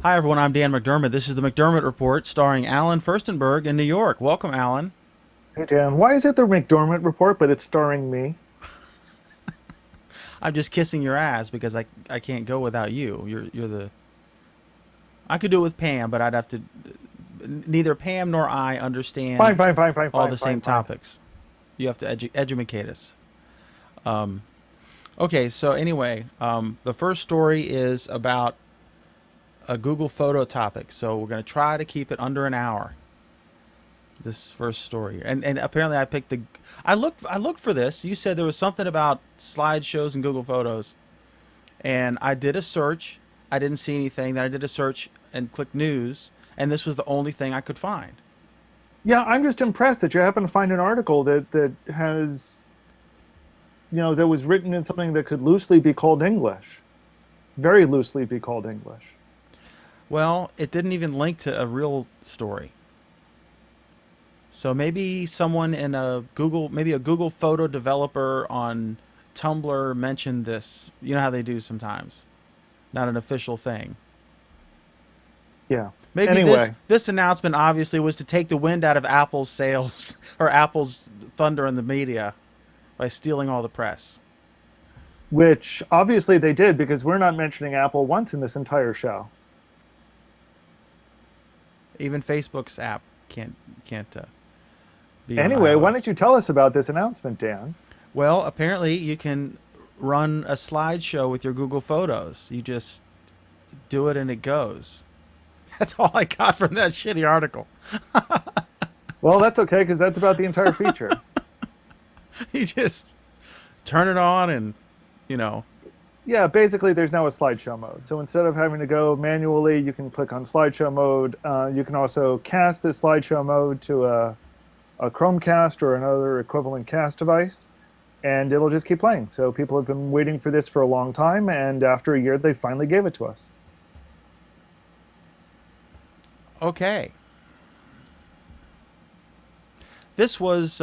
Hi, everyone. I'm Dan McDermott. This is the McDermott Report starring Alan Furstenberg in New York. Welcome, Alan. Hey Dan, why is it the McDermott Report, but it's starring me? I'm just kissing your ass because I can't go without you. You're the I could do it with Pam, but I'd have to. Neither Pam nor I Fine, understand fine, fine, fine, all fine, the fine, same fine. topics. You have to educate us. Okay, so anyway, the first story is about a Google photo topic. So we're going to try to keep it under an hour. This first story, and apparently I picked the. I looked for this. You said there was something about slideshows and Google Photos, and I did a search. I didn't see anything. Then I did a search and clicked news, and this was the only thing I could find. Yeah, I'm just impressed that you happen to find an article that has, that was written in something that could loosely be called English, very loosely be called English. Well, it didn't even link to a real story. So maybe someone in a Google, maybe a Google photo developer on Tumblr mentioned this. You know how they do sometimes. Not an official thing. Yeah. Maybe this Anyway, this announcement obviously was to take the wind out of Apple's sails or Apple's thunder in the media by stealing all the press. which obviously they did because we're not mentioning Apple once in this entire show. Even Facebook's app can't be on Anyway, why don't iOS. you tell us about this announcement, Dan? Well, apparently you can run a slideshow with your Google Photos. You just do it and it goes. That's all I got from that shitty article. Well, that's okay because that's about the entire feature. You just turn it on and you know. Yeah, basically, there's now a slideshow mode. So instead of having to go manually, you can click on slideshow mode. You can also cast this slideshow mode to a Chromecast or another equivalent cast device, and it'll just keep playing. So people have been waiting for this for a long time, and after a year, they finally gave it to us. Okay. This was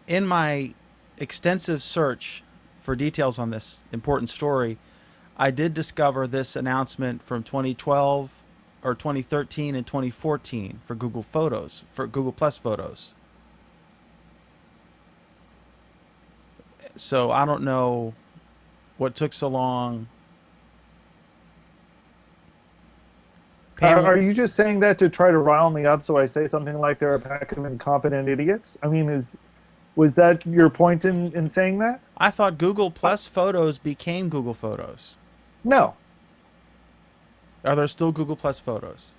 in my extensive search for details on this important story. I did discover this announcement from 2012 or 2013 and 2014 for Google Photos, for Google Plus Photos. So I don't know what took so long. Pam, Are you just saying that to try to rile me up so I say something like they're a pack of incompetent idiots? I mean, is was that your point in saying that? I thought Google Plus Photos became Google Photos. No, Are there still Google Plus Photos?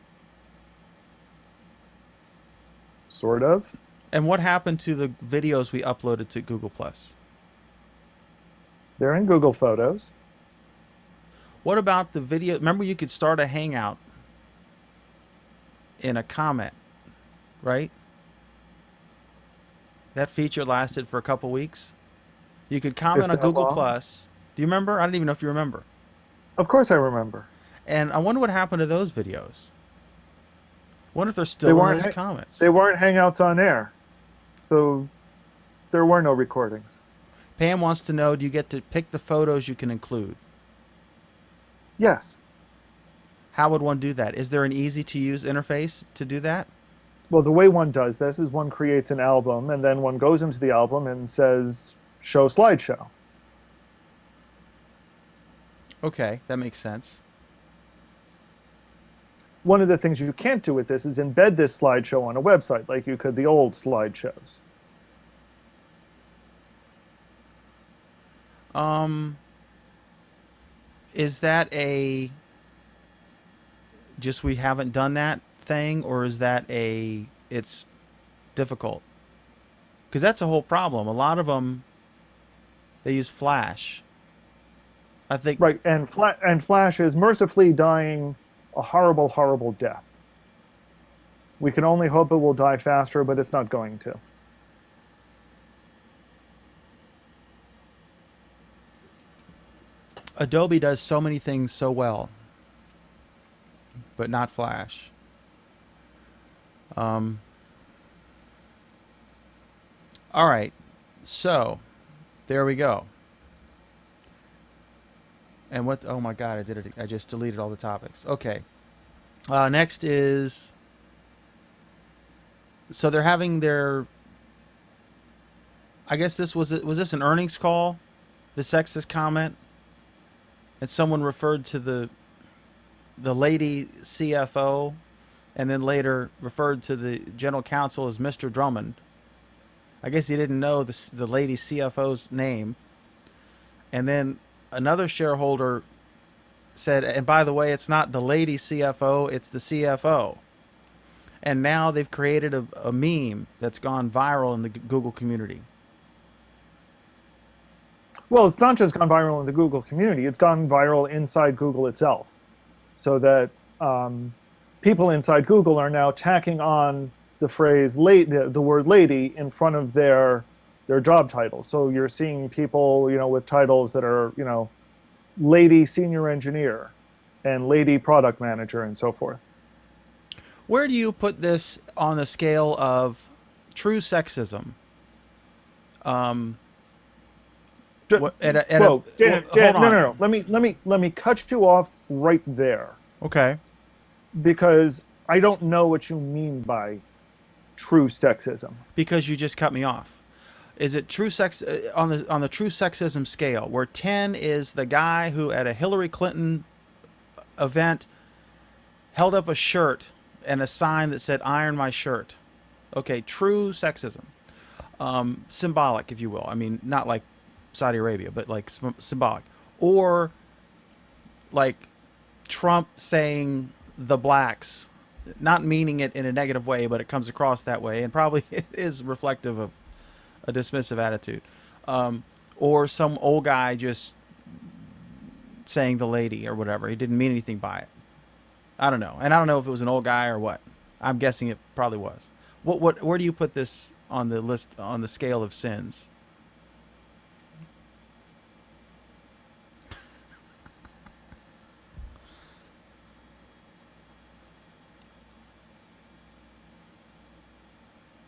sort of. And what happened to the videos we uploaded to Google Plus? They're in Google Photos. What about the video? Remember, you could start a Hangout in a comment, right? That feature lasted for a couple weeks. You could If comment on that Google long. Plus. Do you remember? I don't even know if you remember. Of course, I remember. And I wonder what happened to those videos. I wonder if they're They still in weren't those ha- comments. they weren't hangouts on air, so there were no recordings. Pam wants to know, do you get to pick the photos you can include? Yes. How would one do that? Is there an easy to use interface to do that? Well, the way one does this is one creates an album and then one goes into the album and says show slideshow. Okay, that makes sense. One of the things you can't do with this is embed this slideshow on a website like you could the old slideshows. Um, is that a just we haven't done that thing, or is that a it's difficult? Because that's a whole problem. A lot of them they use Flash. I think. Right, and Flash is mercifully dying a horrible, horrible death. We can only hope it will die faster, but it's not going to. Adobe does so many things so well, but not Flash. Um, all right, so there we go. And what? Oh my God, I did it. I just deleted all the topics. Okay. Next is, so they're having their. I guess was this an earnings call? The sexist comment, and someone referred to the lady CFO, and then later referred to the general counsel as Mr. Drummond. I guess he didn't know the lady CFO's name. And then another shareholder said, and by the way, it's not the lady CFO, it's the CFO. And now they've created a meme that's gone viral in the Google community. Well, it's not just gone viral in the Google community, it's gone viral inside Google itself. So that people inside Google are now tacking on the phrase the word lady in front of their job title. So you're seeing people, with titles that are, lady senior engineer and lady product manager and so forth. Where do you put this on the scale of true sexism? Whoa, Dan, Hold on. no. Let me cut you off right there Okay. because I don't know what you mean by true sexism. Because you just cut me off. Is it true sex on the true sexism scale, where 10 is the guy who at a Hillary Clinton event held up a shirt and a sign that said "Iron my shirt"? Okay, true sexism, symbolic, if you will. I mean, not like Saudi Arabia, but like symbolic, or like Trump saying the blacks, not meaning it in a negative way, but it comes across that way, and probably is reflective of a dismissive attitude, or some old guy just saying the lady or whatever. He didn't mean anything by it. I don't know, and I don't know if it was an old guy or what. I'm guessing it probably was. Where do you put this on the list, on the scale of sins?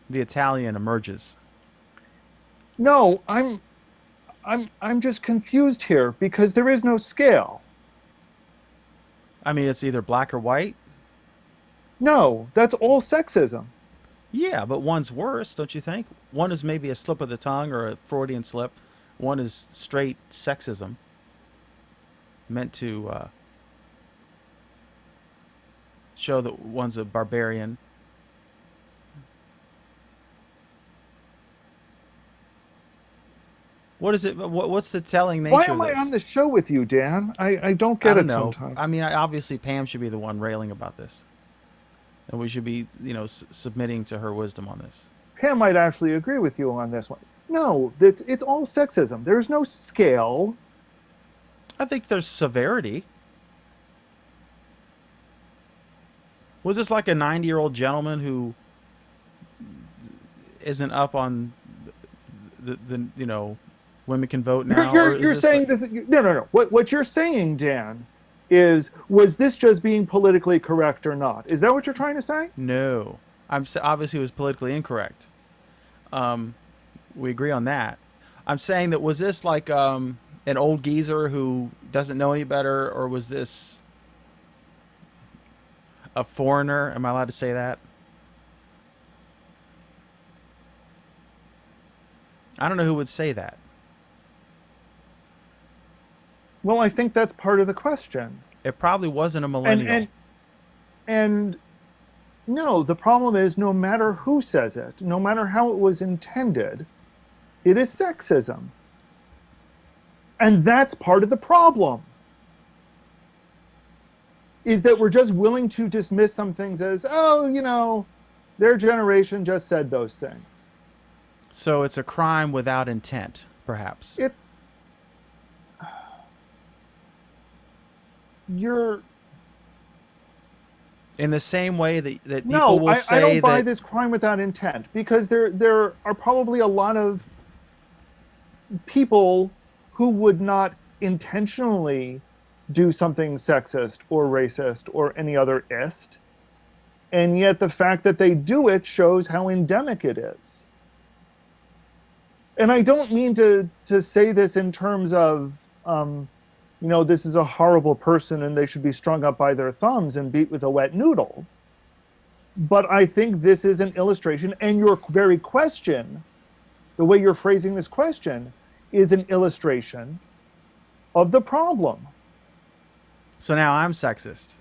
The Italian emerges. No, I'm just confused here because there is no scale. I mean, it's either black or white. No, that's all sexism. Yeah, but one's worse, don't you think? One is maybe a slip of the tongue or a Freudian slip. One is straight sexism, meant to show that one's a barbarian. What is it? What's the telling Why nature of am I this? on the show with you, Dan? I don't I get don't it know. sometimes. I mean, obviously Pam should be the one railing about this, and we should be, submitting to her wisdom on this. Pam might actually agree with you on this one. No, it's all sexism. There's no scale. I think there's severity. Was this like a 90-year-old gentleman who isn't up on the women can vote now, or is You're this saying like, this. No. What you're saying, Dan, is was this just being politically correct or not? Is that what you're trying to say? no? Obviously it was politically incorrect. We agree on that. I'm saying that, was this like an old geezer who doesn't know any better, or was this a foreigner? Am I allowed to say that? I don't know who would say that. Well, I think that's part of the question. It probably wasn't a And millennial. and no, the problem is no matter who says it, no matter how it was intended, it is sexism. And that's part of the problem. Is that we're just willing to dismiss some things as, oh, their generation just said those things. So it's a crime without intent, perhaps. It you're In the same way that people no, will I say don't buy that. this crime without intent because there are probably a lot of people who would not intentionally do something sexist or racist or any other ist. And yet the fact that they do it shows how endemic it is. And I don't mean to say this in terms of this is a horrible person and they should be strung up by their thumbs and beat with a wet noodle. But I think this is an illustration, and your very question, the way you're phrasing this question, is an illustration of the problem. So now I'm sexist.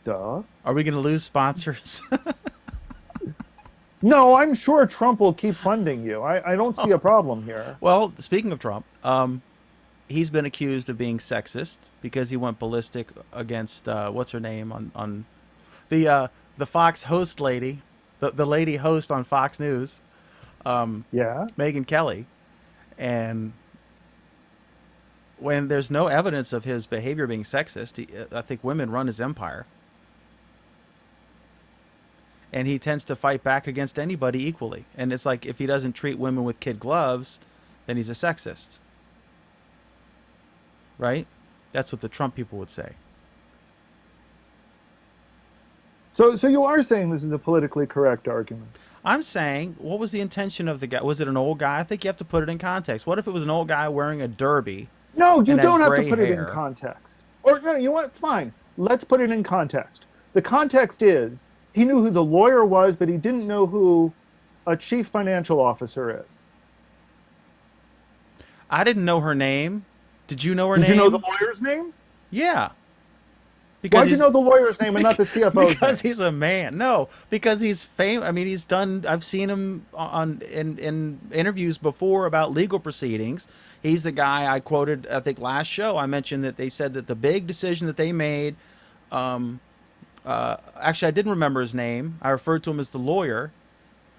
Duh. Are we going to lose sponsors? No, I'm sure Trump will keep funding you. I don't see a problem here. Well, speaking of Trump, he's been accused of being sexist because he went ballistic against what's her name on the Fox host lady, the lady host on Fox News, Yeah. Megyn Kelly, and when there's no evidence of his behavior being sexist, I think women run his empire. And he tends to fight back against anybody equally. And it's like, if he doesn't treat women with kid gloves, then he's a sexist. Right? That's what the Trump people would say. So you are saying this is a politically correct argument. I'm saying, what was the intention of the guy? Was it an old guy? I think you have to put it in context. What if it was an old guy wearing a derby No, you and had don't have to gray put it in hair? context. Or no, you know what? Fine. Let's put it in context. The context is he knew who the lawyer was, but he didn't know who a chief financial officer is. I didn't know her name. Did you know her Did name? you know the lawyer's name? Yeah. Why'd you know the lawyer's name and not the CFO's because name? he's a man. No, because he's famous. I mean, he's done. I've seen him in interviews before about legal proceedings. He's the guy I quoted. I think last show I mentioned that they said that the big decision that they made. Actually, I didn't remember his name. I referred to him as the lawyer,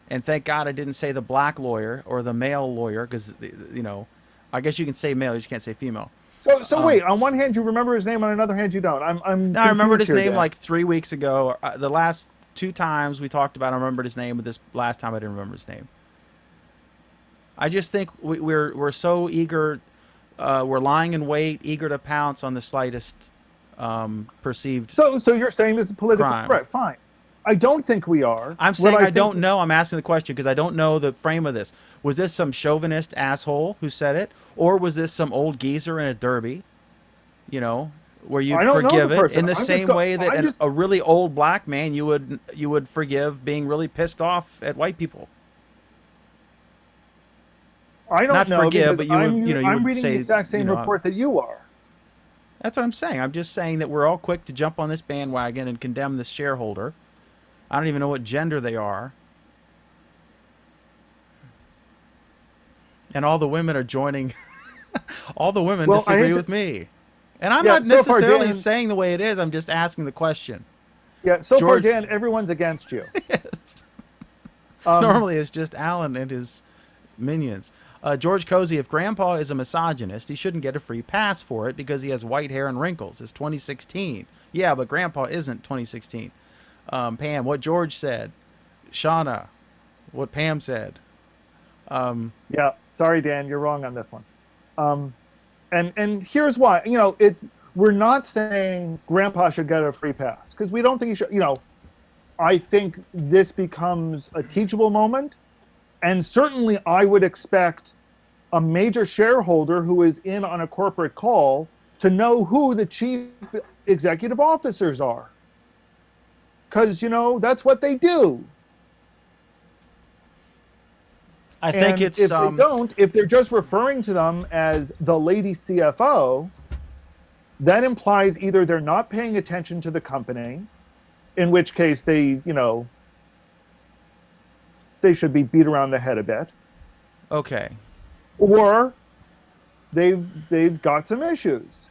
and thank God I didn't say the black lawyer or the male lawyer because I guess you can say male, you just can't say female. So wait. On one hand, you remember his name. On another hand, you don't. I'm. Now, I remembered his confused here, name Dan. like 3 weeks ago. The last 2 times we talked about, I remembered his name, but this last time I didn't remember his name. I just think we're so eager, we're lying in wait, eager to pounce on the slightest perceived So you're saying this is political crime. correct? Fine. I don't think we are. I'm What saying I think- don't know. I'm asking the question because I don't know the frame of this. Was this some chauvinist asshole who said it, or was this some old geezer in a derby? Where you I don't know forgive the it person. in the I'm just same go- way that I'm just- a really old black man you would forgive being really pissed off at white people. I don't Not know forgive, because but you would- I'm, you I'm would reading say, the exact same report that you are. That's what I'm saying. I'm just saying that we're all quick to jump on this bandwagon and condemn this shareholder. I don't even know what gender they are. And all the women are joining. All the women Well, I disagree hate to- with me. And I'm Yeah, not so far, necessarily Dan- saying the way it is. I'm just asking the question. Yeah. So far, George- Dan, everyone's against you. Yes. Um, Normally it's just Alan and his minions. George Cozy, if Grandpa is a misogynist, he shouldn't get a free pass for it because he has white hair and wrinkles. It's 2016. Yeah, but Grandpa isn't 2016. Pam, what George said. Shauna, what Pam said. Yeah. Sorry, Dan, you're wrong on this one. And here's why. We're not saying Grandpa should get a free pass because we don't think he should. I think this becomes a teachable moment, and certainly I would expect a major shareholder who is in on a corporate call to know who the chief executive officers are, because that's what they do. I think And it's if they don't, if they're just referring to them as the lady CFO, that implies either they're not paying attention to the company, in which case they should be beat around the head a bit, okay. or they've got some issues.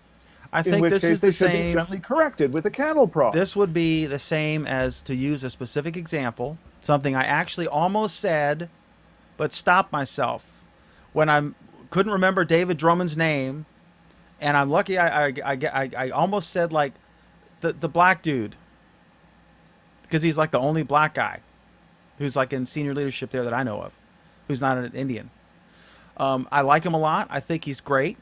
I In think which this case is they the should be same. gently corrected with a candle prop. This would be the same as, to use a specific example, something I actually almost said, but stopped myself when I couldn't remember David Drummond's name, and I'm lucky I almost said like the black dude, because he's like the only black guy who's like in senior leadership there that I know of, who's not an Indian. I like him a lot. I think he's great.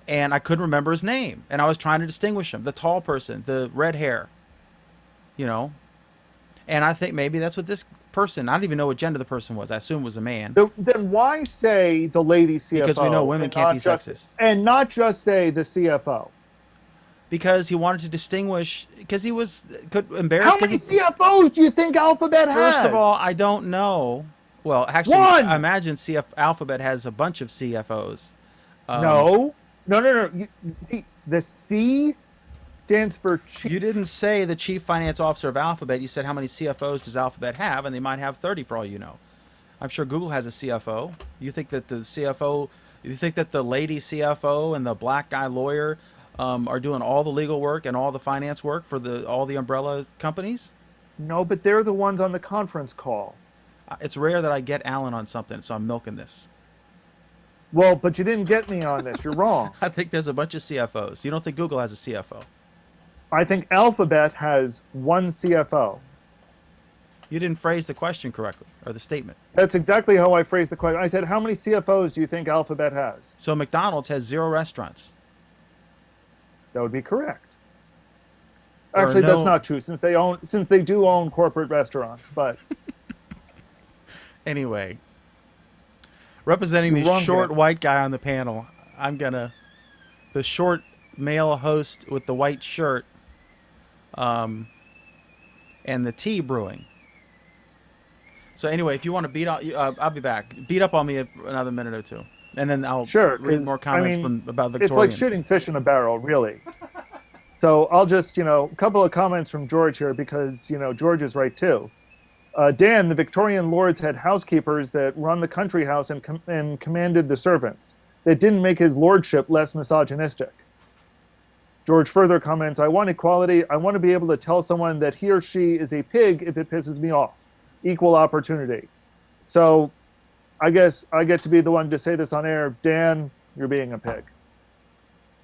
And I couldn't remember his name. And I was trying to distinguish him. The tall person, the red hair, And I think maybe that's what this person, I don't even know what gender the person was. I assume it was a man. Then why say the lady Because we know CFO women and can't be not just sexist. say the CFO? Because he wanted to distinguish, because he was could embarrassed, How because many he, CFOs do you think Alphabet first of has? all, I don't know. Well, actually, I One. imagine Alphabet has a bunch of CFOs. Um, No, no. See, the C stands for chief. you didn't say the chief finance officer of Alphabet. You said how many CFOs does Alphabet have, and they might have 30 for all you know. I'm sure Google has a CFO. You think that the CFO, you think that the lady CFO and the black guy lawyer are doing all the legal work and all the finance work for all the umbrella companies? No, but they're the ones on the conference call. It's rare that I get Alan on something, so I'm milking this. Well, but you didn't get me on this. You're wrong. I think there's a bunch of CFOs. You don't think Google has a CFO? I think Alphabet has one CFO. You didn't phrase the question correctly, or the statement. That's exactly how I phrased the question. I said, how many CFOs do you think Alphabet has? So McDonald's has 0 restaurants. That would be correct. Or Actually, no- that's not true since they do own corporate restaurants. But Anyway, representing You're the wrong, short Dan. white guy on the panel, the short male host with the white shirt, and the tea brewing. So anyway, if you want to beat up, I'll be back. Beat up on me another minute or two, and then I'll sure, read 'cause, more comments about it's like Victorians. shooting fish in a barrel, really. So I'll just, a couple of comments from George here because, George is right too. Dan, the Victorian lords had housekeepers that run the country house and commanded the servants. That didn't make his lordship less misogynistic. George further comments, I want equality. I want to be able to tell someone that he or she is a pig if it pisses me off. Equal opportunity. So I guess I get to be the one to say this on air. Dan, you're being a pig.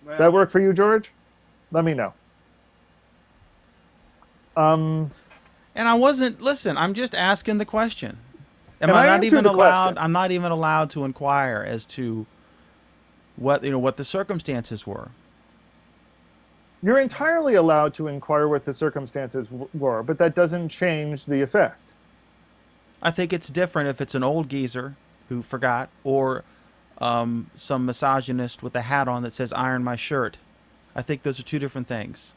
Well, That work for you, George? Let me know. And I wasn't. Listen, I'm just asking the question. Am And I I not answered even the allowed? question. I'm not even allowed to inquire as to what the circumstances were. You're entirely allowed to inquire what the circumstances were, but that doesn't change the effect. I think it's different if it's an old geezer who forgot, or some misogynist with a hat on that says "iron my shirt." I think those are two different things.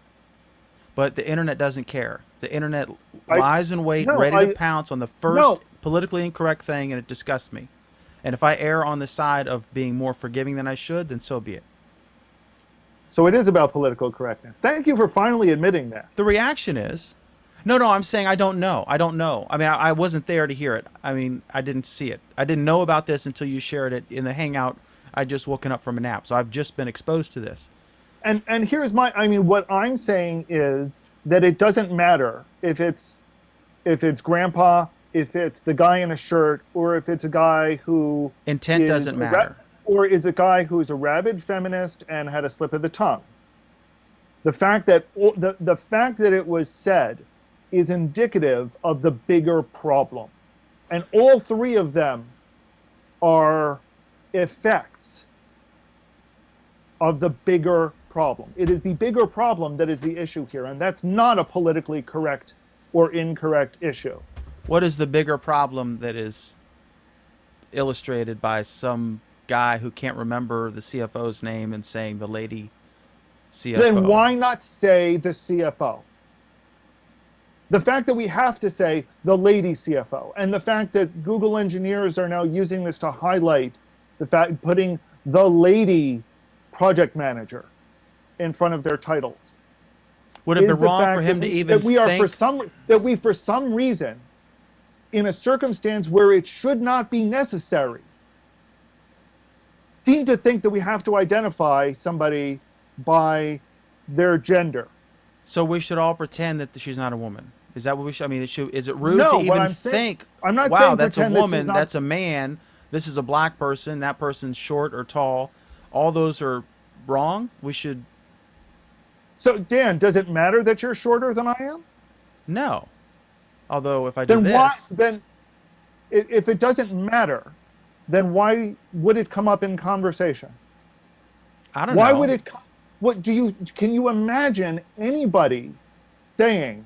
But the internet doesn't care. The internet lies in wait, no, ready I- to pounce on the first no. politically incorrect thing, and it disgusts me. And if I err on the side of being more forgiving than I should, then so be it. So it is about political correctness. Thank you for finally admitting that. The reaction is, no, I'm saying I don't know. I don't know. I mean, I wasn't there to hear it. I mean, I didn't see it. I didn't know about this until you shared it in the Hangout. I just woken up from a nap, so I've just been exposed to this. And here's what I'm saying is that it doesn't matter if it's grandpa, if it's the guy in a shirt, or if it's a guy who Intent is doesn't matter. or is a guy who's a rabid feminist and had a slip of the tongue. The fact that the fact that it was said is indicative of the bigger problem, and all three of them are effects of the bigger problem. It is the bigger problem that is the issue here, and that's not a politically correct or incorrect issue. What is the bigger problem that is illustrated by some guy who can't remember the CFO's name and saying the lady CFO? Then why not say the CFO? The fact that we have to say the lady CFO, and the fact that Google engineers are now using this to highlight the fact, putting the lady project manager in front of their titles. Would it be is the wrong fact for him that to we- even that we are think? for some reason, in a circumstance where it should not be necessary, seem to think that we have to identify somebody by their gender. So we should all pretend that she's not a woman. Is that what we should? I mean, is it rude No, to what even I'm saying- think? I'm not wow, saying that's a pretend that she's woman. not- That's a man. This is a black person. That person's short or tall. All those are wrong. We should So, Dan, does it matter that you're shorter than I am? no. Although if I do Then this, why? Then, if it doesn't matter, then why would it come up in conversation? I don't Why know. would it? What do you? Can you imagine anybody saying,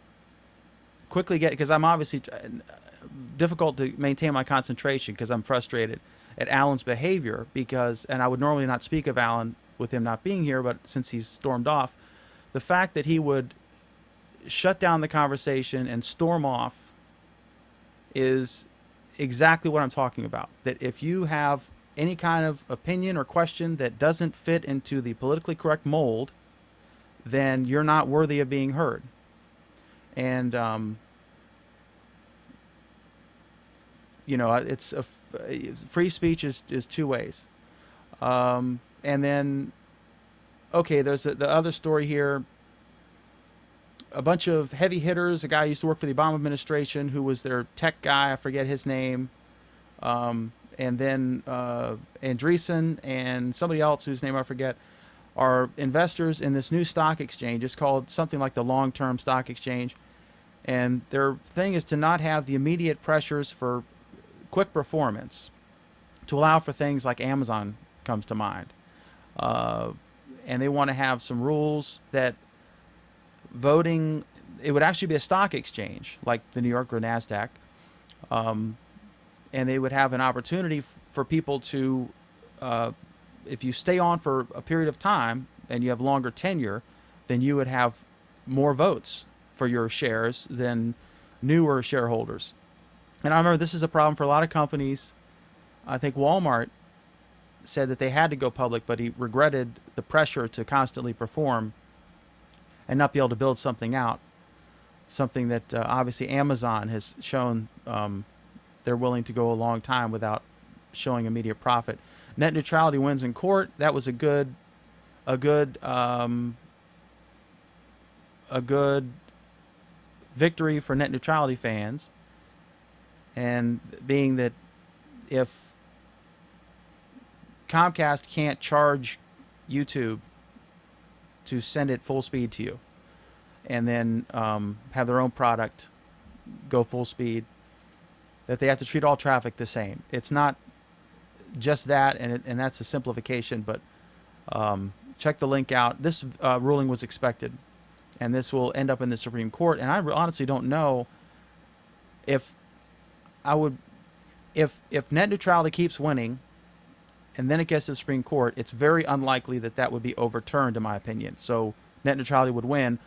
quickly get, because I'm obviously difficult to maintain my concentration because I'm frustrated at Alan's behavior, because, and I would normally not speak of Alan with him not being here, but since he's stormed off, the fact that he would shut down the conversation and storm off is exactly what I'm talking about. That if you have any kind of opinion or question that doesn't fit into the politically correct mold, then you're not worthy of being heard. And you know, free speech is two ways. And then, okay, there's the other story here. A bunch of heavy hitters. A guy who used to work for the Obama administration who was their tech guy. I forget his name. And then Andreessen and somebody else whose name I forget are investors in this new stock exchange. It's called something like the Long-Term Stock Exchange. And their thing is to not have the immediate pressures for quick performance, to allow for things like Amazon comes to mind. And they want to have some rules that voting, it would actually be a stock exchange like the New York or NASDAQ. And they would have an opportunity for people to, if you stay on for a period of time and you have longer tenure, then you would have more votes for your shares than newer shareholders. And I remember this is a problem for a lot of companies. I think Walmart said that they had to go public, but he regretted the pressure to constantly perform and not be able to build something out. Something that obviously Amazon has shown they're willing to go a long time without showing immediate profit. Net neutrality wins in court. That was a good victory for net neutrality fans. And being that if Comcast can't charge YouTube to send it full speed to you, and then have their own product go full speed, that they have to treat all traffic the same. It's not just that, and that's a simplification, but check the link out. This ruling was expected, and this will end up in the Supreme Court. And I honestly don't know if net neutrality keeps winning and then it gets to the Supreme Court, it's very unlikely that that would be overturned, in my opinion. So net neutrality would win,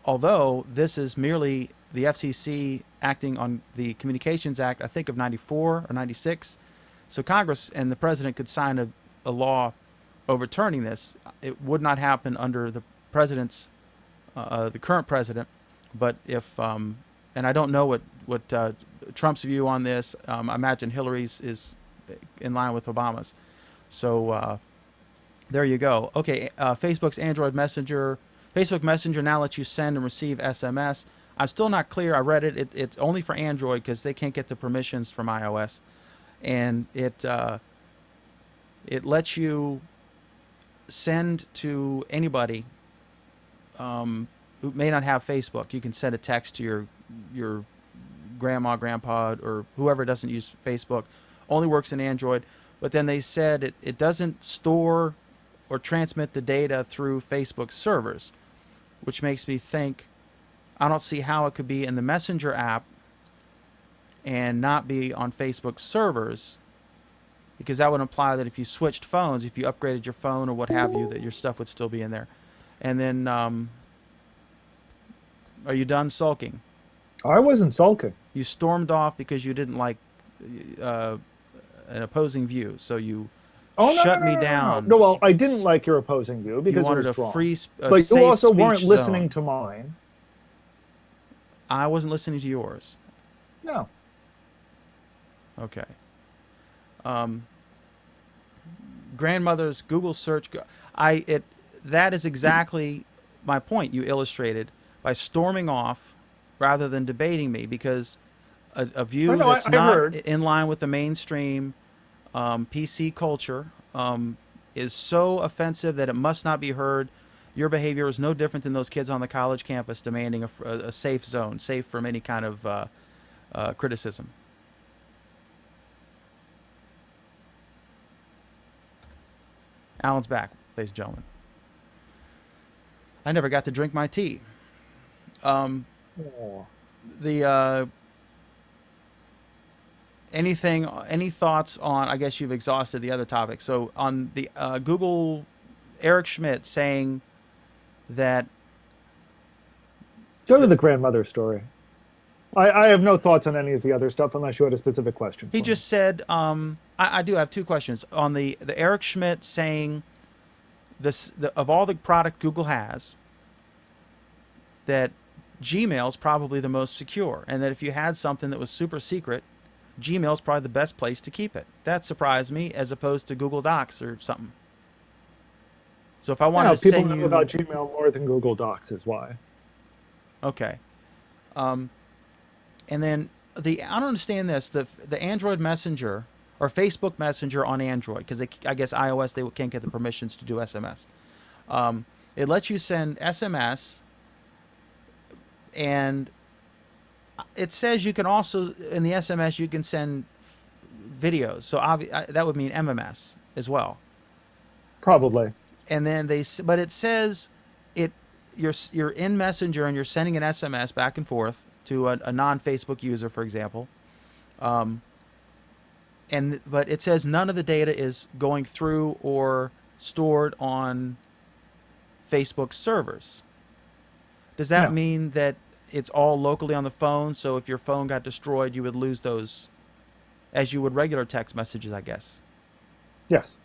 although this is merely the FCC acting on the Communications Act, I think of 94 or 96. So Congress and the president could sign a law overturning this. It would not happen under the president's, the current president. But if, and I don't know what Trump's view on this. I imagine Hillary's is in line with Obama's. So there you go. Okay, Facebook's Android Messenger. Facebook Messenger now lets you send and receive SMS. I'm still not clear. I read it. It's only for Android because they can't get the permissions from iOS. And it lets you send to anybody who may not have Facebook. You can send a text to your grandma, grandpa, or whoever doesn't use Facebook. Only works in Android. But then they said it doesn't store or transmit the data through Facebook servers, which makes me think, I don't see how it could be in the Messenger app and not be on Facebook servers, because that would imply that if you switched phones, if you upgraded your phone or what have you, that your stuff would still be in there. And then, are you done sulking? I wasn't sulking. You stormed off because you didn't like an opposing view, so you shut me down. No, well, I didn't like your opposing view because you wanted it was wrong. But you also weren't zone. Listening to mine. I wasn't listening to yours. No. Okay. Grandmother's Google search. That is exactly my point. You illustrated by storming off rather than debating me, because a view that's not in line with the mainstream PC culture is so offensive that it must not be heard. Your behavior is no different than those kids on the college campus demanding a safe zone, safe from any kind of criticism. Alan's back, ladies and gentlemen. I never got to drink my tea. Oh. the any thoughts on? I guess you've exhausted the other topics. So on the Google, Eric Schmidt saying that Go to the grandmother story. I have no thoughts on any of the other stuff unless you had a specific question he for me. just said. I do have two questions on the Eric Schmidt saying of all the product Google has, that Gmail's probably the most secure, and that if you had something that was super secret, Gmail's probably the best place to keep it. That surprised me, as opposed to Google Docs or something. So if I wanted Yeah, to people send know about you, Gmail more than Google Docs is why. okay, and then I don't understand this, the Android Messenger or Facebook Messenger on Android, because I guess iOS they can't get the permissions to do SMS. It lets you send SMS, and it says you can also in the SMS you can send videos. So that would mean MMS as well. Probably. And then but it says it you're in Messenger and you're sending an SMS back and forth to a non-Facebook user, for example. But it says none of the data is going through or stored on Facebook servers. Does that No. mean that it's all locally on the phone? So if your phone got destroyed, you would lose those as you would regular text messages, I guess. Yes.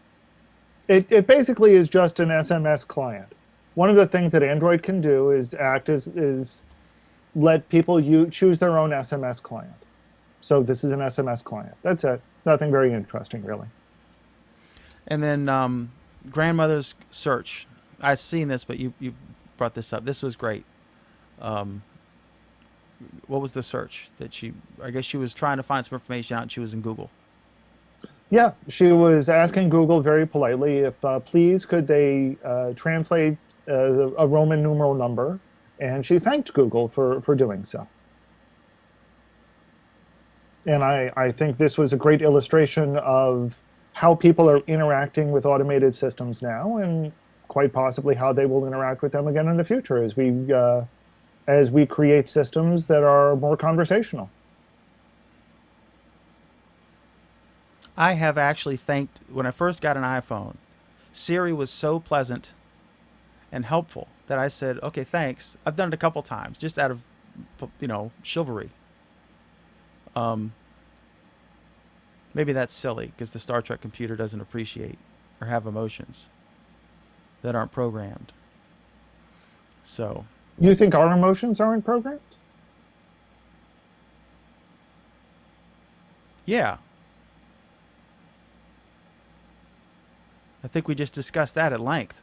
It basically is just an SMS client. One of the things that Android can do is is let people choose their own SMS client. So this is an SMS client. That's it. Nothing very interesting, really. And then grandmother's search. I've seen this, but you brought this up. This was great. What was the search that I guess she was trying to find some information out, and she was in Google. Yeah, she was asking Google very politely if, please, could they translate a Roman numeral number, and she thanked Google for doing so. And I think this was a great illustration of how people are interacting with automated systems now, and quite possibly how they will interact with them again in the future as we create systems that are more conversational. I have actually thanked, when I first got an iPhone, Siri was so pleasant and helpful that I said, okay, thanks. I've done it a couple times just out of, chivalry. Maybe that's silly because the Star Trek computer doesn't appreciate or have emotions that aren't programmed. So, You think our emotions aren't programmed? yeah. I think we just discussed that at length.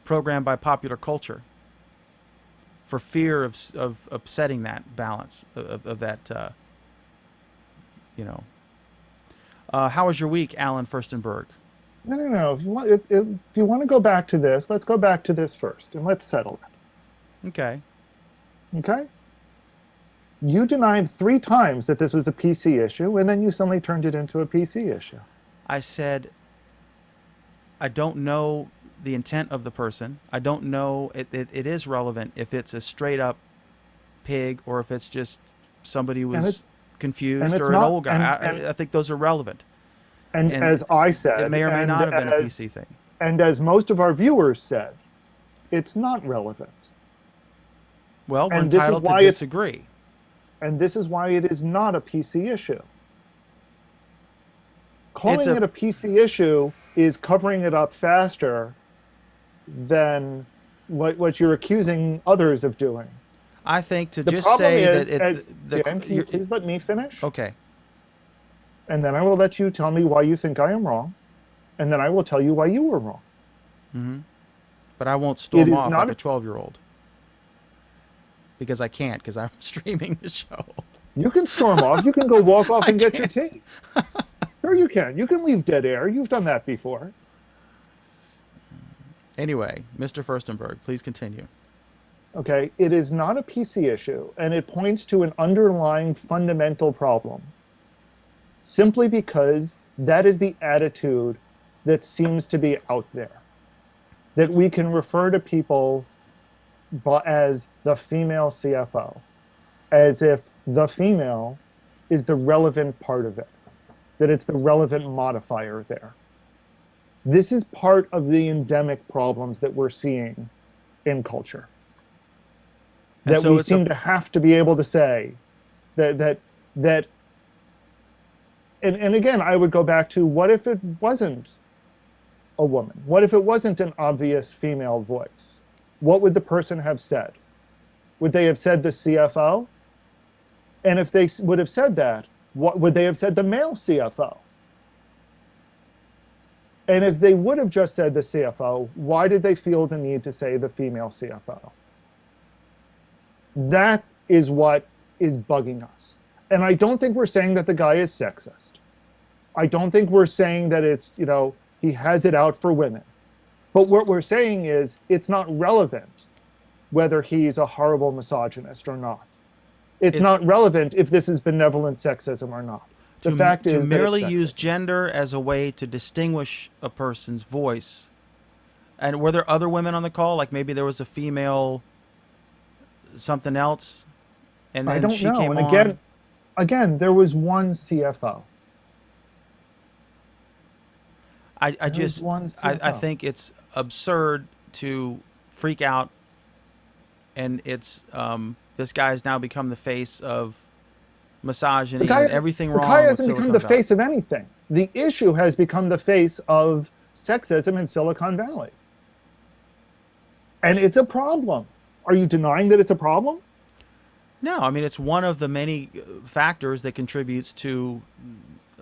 Programmed by popular culture for fear of upsetting that balance of that, how was your week, Alan Furstenberg? No, no, no. If you want to go back to this, let's go back to this first and let's settle Okay. it. Okay? You denied 3 times that this was a PC issue, and then you suddenly turned it into a PC issue. I said, I don't know the intent of the person. I don't know. It is relevant if it's a straight up pig or if it's just somebody who was confused it's or an not, old guy. I think those are relevant. and And as I it said, may or may not have been a PC thing. and as most of our viewers said, it's not relevant. Well, we're And this is entitled to why it's disagree. and this is why it is not a PC issue. It's Calling it a PC issue is covering it up faster than what you're accusing others of doing. I think to The just problem say is, that Dan, can you please let me finish? okay. And then I will let you tell me why you think I am wrong, and then I will tell you why you were wrong. Mm-hmm. But I won't It storm is off not like a 12-year-old because I can't because I'm streaming the show. You can storm off. You can go walk off I and get your can't. tea. Sure, you can. You can leave dead air. You've done that before. Anyway, Mr. Furstenberg, please continue. Okay, it is not a PC issue, and it points to an underlying fundamental problem. Simply because that is the attitude that seems to be out there. That we can refer to people as the female CFO, as if the female is the relevant part of it, that it's the relevant modifier there. This is part of the endemic problems that we're seeing in culture. And That so we it's a seem to have to be able to say that and again, I would go back to, what if it wasn't a woman? What if it wasn't an obvious female voice? What would the person have said? Would they have said the CFO? And if they would have said that, what would they have said, the male CFO? And if they would have just said the CFO, why did they feel the need to say the female CFO? That is what is bugging us. And I don't think we're saying that the guy is sexist. I don't think we're saying that it's, he has it out for women. But what we're saying is, it's not relevant whether he's a horrible misogynist or not. It's not relevant if this is benevolent sexism or not. The fact is to that merely it's use sexism. gender as a way to distinguish a person's voice. And were there other women on the call? Like maybe there was a female something else, and I then don't she know. came And on. again, there was one CFO. I There was just one I CFO. think it's absurd to freak out, and it's this guy's now become the face of The misogyny guy, and everything the guy wrong with hasn't become the Silicon Valley. face of anything. The issue has become the face of sexism in Silicon Valley. And it's a problem. Are you denying that it's a problem? No, I mean it's one of the many factors that contributes to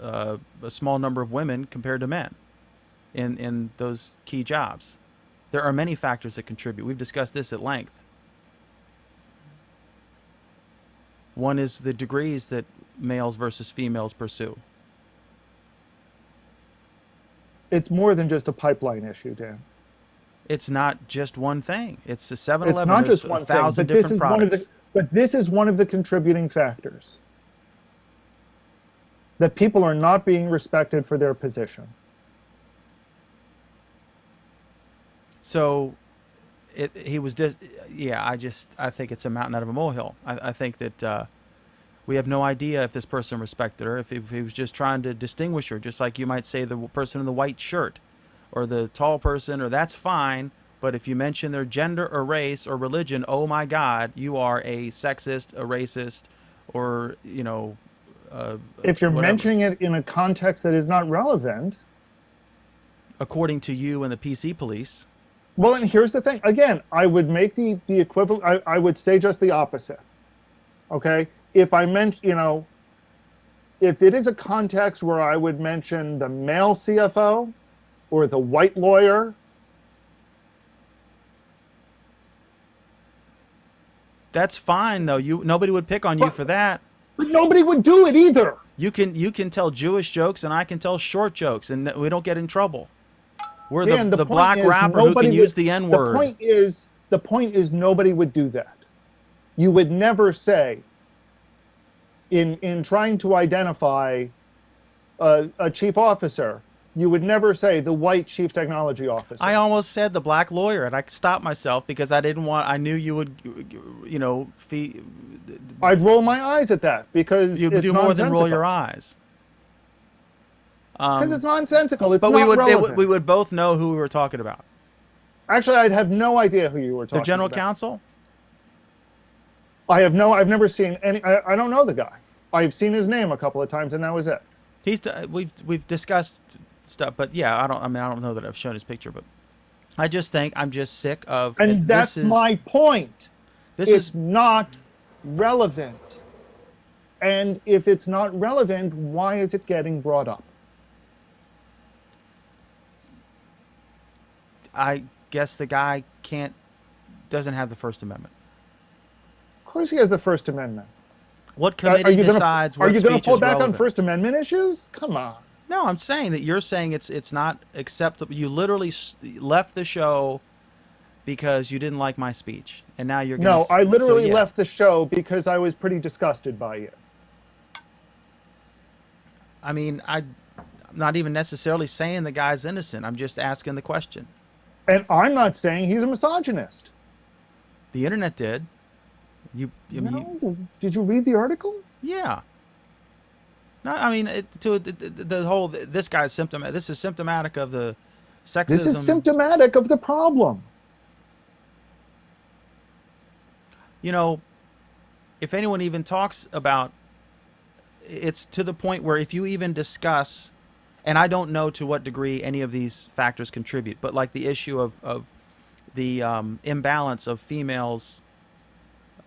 a small number of women compared to men in those key jobs. There are many factors that contribute. We've discussed this at length. One is the degrees that males versus females pursue. It's more than just a pipeline issue, Dan. It's not just one thing. It's a It's 7-Eleven. not There's just a one thing, thousand but this different is one of products. the contributing factors. That people are not being respected for their position. So he was just, yeah, I think it's a mountain out of a molehill. I think that we have no idea if this person respected her, if he was just trying to distinguish her, just like you might say the person in the white shirt or the tall person, or that's fine. But if you mention their gender or race or religion, oh my God, you are a sexist, a racist, or, If you're whatever. mentioning it in a context that is not relevant, According to you and the PC police. well, and here's the thing. Again, I would make the equivalent, I would say just the opposite. Okay? If I mention, if it is a context where I would mention the male CFO or the white lawyer, That's fine though. Nobody would pick on you but, for that. but nobody would do it either. You can tell Jewish jokes and I can tell short jokes and we don't get in trouble. We're Dan, the point black is rapper who can use the N The word. point is nobody would do that. You would never say, in trying to identify a chief officer, you would never say the white chief technology officer. I almost said the black lawyer, and I stopped myself because I didn't want. I knew you would, I'd roll my eyes at that because you it's do more than roll your nonsensical. eyes. Because it's nonsensical. It's But not relevant. we would both know who we were talking about. Actually, I'd have no idea who you were talking The general about. counsel. I've never seen any. I don't know the guy. I've seen his name a couple of times, and that was it. We've discussed stuff, but yeah, I don't know that I've shown his picture, but I just think I'm just sick of. And that's my point. This It's is not relevant. And if it's not relevant, why is it getting brought up? I guess the guy doesn't have the First Amendment. Of course, he has the First Amendment. What committee decides what Are you going to speech pull is back relevant? on First Amendment issues? Come on. No, I'm saying that you're saying it's not acceptable. You literally left the show because you didn't like my speech, and now you're going No, I literally left the show because I was pretty disgusted by you. I mean, I'm not even necessarily saying the guy's innocent. I'm just asking the question. And I'm not saying he's a misogynist. The internet did. I mean, No. Did you read the article? yeah. Not, I mean, the whole this guy's symptom. This is symptomatic of the This is sexism. symptomatic of the problem. You know, if anyone even talks about, it's to the point where if you even discuss, and I don't know to what degree any of these factors contribute, but like the issue of the imbalance of females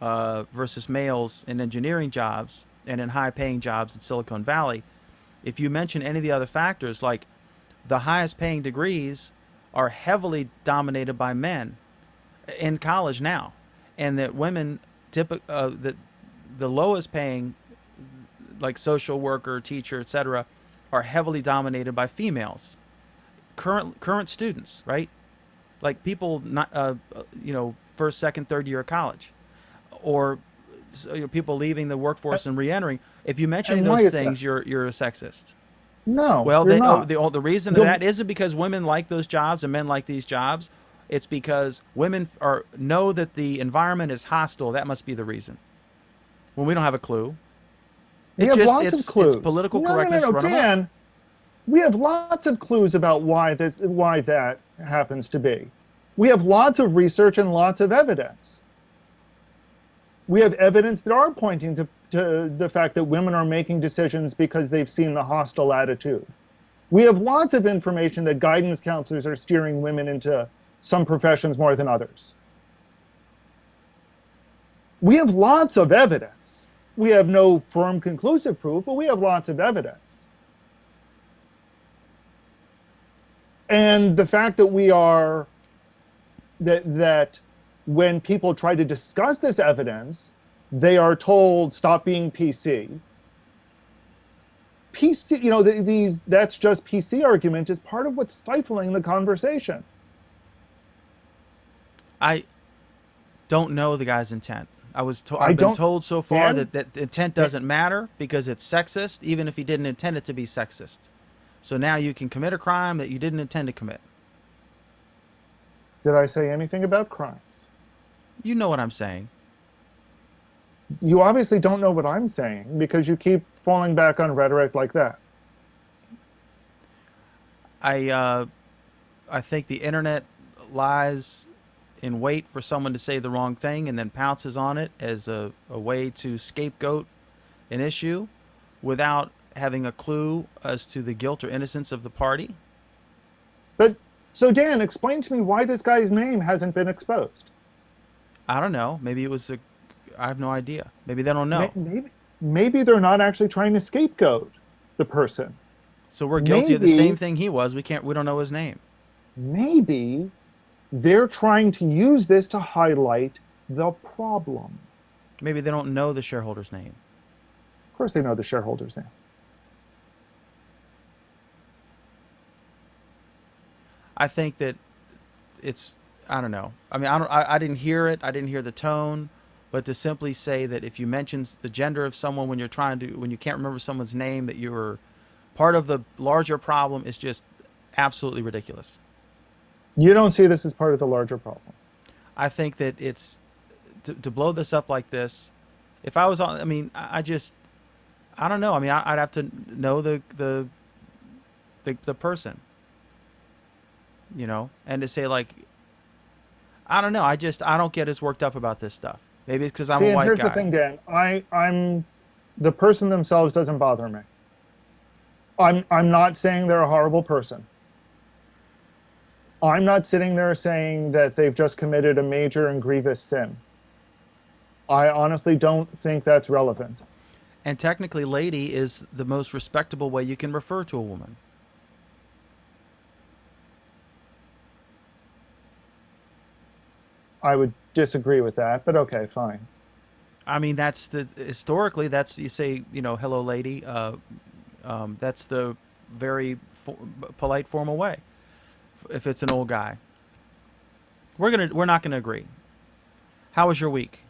versus males in engineering jobs and in high paying jobs in Silicon Valley, if you mention any of the other factors, like the highest paying degrees are heavily dominated by men in college now, and that women that the lowest paying, like social worker, teacher, etc., are heavily dominated by females. Current students, right? Like people not first, second, third year of college, or people leaving the workforce and re-entering. If you mention And why those is that? things, you're a sexist. No, Well, you're then not. the reason of The, that isn't because women like those jobs and men like these jobs. It's because women know that the environment is hostile. That must be the reason. When we don't have a clue, we have lots of it's clues. political No, no, no, correctness no, run amok. Dan. We have lots of clues about why that happens to be. We have lots of research and lots of evidence. We have evidence that are pointing to the fact that women are making decisions because they've seen the hostile attitude. We have lots of information that guidance counselors are steering women into some professions more than others. We have lots of evidence. We have no firm conclusive proof, but we have lots of evidence. And the fact that that when people try to discuss this evidence, they are told stop being PC. PC, that's just PC argument is part of what's stifling the conversation. I don't know the guy's intent. I I've been don't, told so far Dan. that intent doesn't matter because it's sexist, even if he didn't intend it to be sexist. So now you can commit a crime that you didn't intend to commit. Did I say anything about crimes? You know what I'm saying. You obviously don't know what I'm saying because you keep falling back on rhetoric like that. I I think the internet lies in wait for someone to say the wrong thing and then pounces on it as a way to scapegoat an issue without having a clue as to the guilt or innocence of the party. But so, Dan, explain to me why this guy's name hasn't been exposed. I don't know. Maybe it was a. I have no idea. Maybe they don't know. Maybe they're not actually trying to scapegoat the person. So we're guilty of the same Maybe, thing he was. We can't. We don't know his name. maybe they're trying to use this to highlight the problem. Maybe they don't know the shareholder's name. Of course, they know the shareholders name. I think that it's. I don't know. I mean, I didn't hear it. I didn't hear the tone. But to simply say that if you mention the gender of someone when when you can't remember someone's name, that you're part of the larger problem is just absolutely ridiculous. You don't see this as part of the larger problem. I think that it's to blow this up like this. If I was on, I mean, I don't know. I mean, I'd have to know the person, and to say like, I don't know. I don't get as worked up about this stuff. Maybe it's because I'm See, a and white here's the guy. thing, Dan. I'm the person themselves doesn't bother me. I'm not saying they're a horrible person. I'm not sitting there saying that they've just committed a major and grievous sin. I honestly don't think that's relevant. And technically, lady is the most respectable way you can refer to a woman. I would disagree with that, but okay, fine. I mean, historically, that's, you say, hello, lady. That's the very polite, formal way. If it's an old guy, we're not gonna agree. How was your week?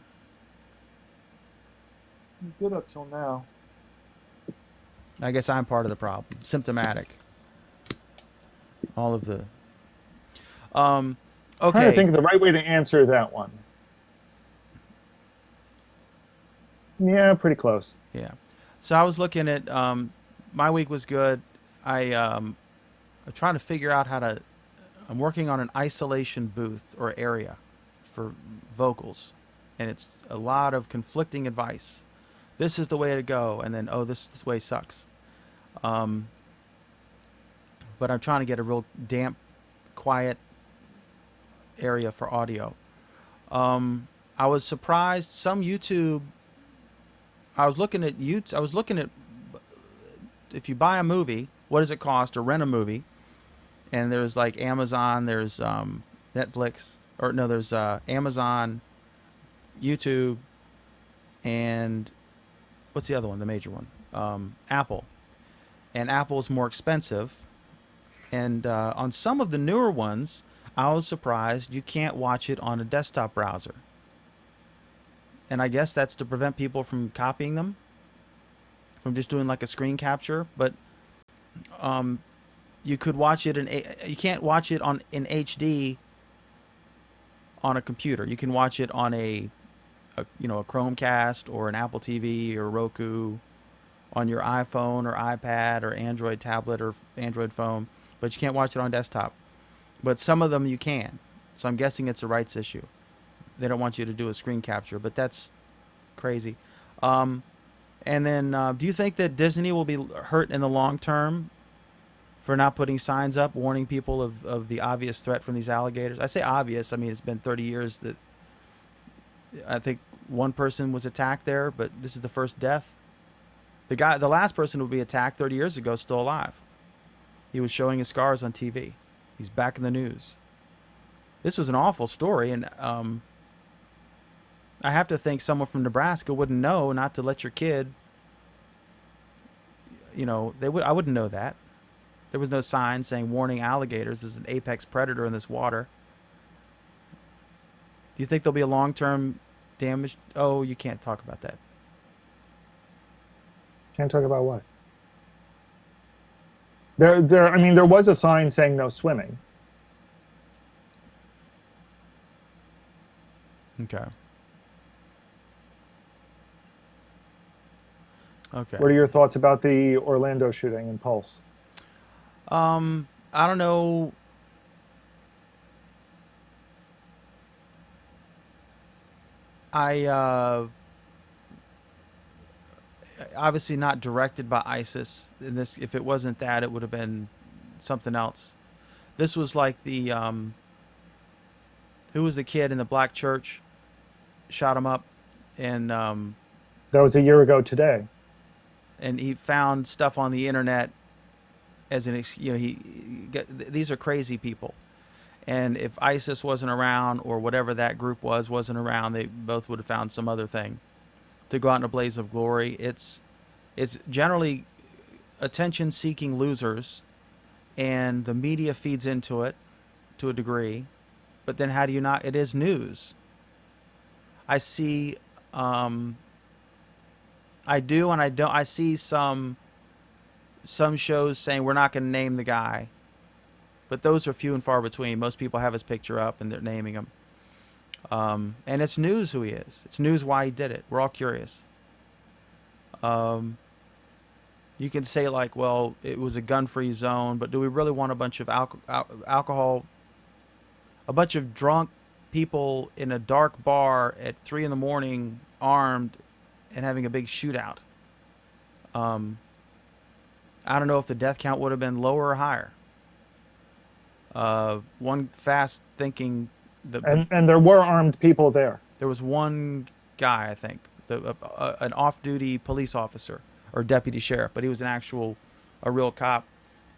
Good up till now. I guess I'm part of the problem. Symptomatic. All of the. Trying to Okay. think of the right way to answer that one. Yeah, pretty close. Yeah. So I was looking at my week was good. I'm trying to figure out how to. I'm working on an isolation booth or area for vocals, and it's a lot of conflicting advice. This is the way to go, and then oh, this way sucks. Um, but I'm trying to get a real damp, quiet area for audio. I was surprised. Some YouTube. I was looking at YouTube. I was looking at if you buy a movie, what does it cost, or rent a movie? And there's like Amazon, there's Netflix, or no, there's Amazon, YouTube, and what's the other one? The major one, Apple. And Apple's more expensive. And on some of the newer ones, I was surprised you can't watch it on a desktop browser. And I guess that's to prevent people from copying them, from just doing like a screen capture. But um, you could watch it you can't watch it on in HD on a computer. You can watch it on a a Chromecast or an Apple TV or Roku on your iPhone or iPad or Android tablet or Android phone, but you can't watch it on desktop. But some of them you can. So I'm guessing it's a rights issue. They don't want you to do a screen capture, but that's crazy. Um, and then, do you think that Disney will be hurt in the long term for not putting signs up warning people of the obvious threat from these alligators? I say obvious. I mean, it's been 30 years that I think one person was attacked there, but this is the first death. The last person to be attacked 30 years ago is still alive. He was showing his scars on TV. He's back in the news. This was an awful story, and I have to think someone from Nebraska wouldn't know not to let your kid. They would. I wouldn't know that. There was no sign saying warning alligators is an apex predator in this water. Do you think there'll be a long-term damage? Oh, you can't talk about that. Can't talk about what. I mean, there was a sign saying no swimming. Okay. Okay. What are your thoughts about the Orlando shooting in Pulse? I don't know. I obviously not directed by ISIS. In this, if it wasn't that, it would have been something else. This was like the who was the kid in the black church? Shot him up, and That was a year ago today. he found stuff on the internet as an these are crazy people. And if ISIS wasn't around, or whatever that group wasn't around, they both would have found some other thing to go out in a blaze of glory. It's generally attention-seeking losers, and the media feeds into it to a degree. But then how do you not? It is news. I see, I do and I don't. I see some shows saying we're not going to name the guy, but those are few and far between. Most people have his picture up and they're naming him. And it's news who he is. It's news why he did it. We're all curious. You can say like, well, it was a gun-free zone, but do we really want a bunch of alcohol, a bunch of drunk people in a dark bar at 3 a.m. armed and having a big shootout? I don't know if the death count would have been lower or higher. One fast thinking, And there were armed people there. there was one guy, I think, an off-duty police officer or deputy sheriff, but he was a real cop.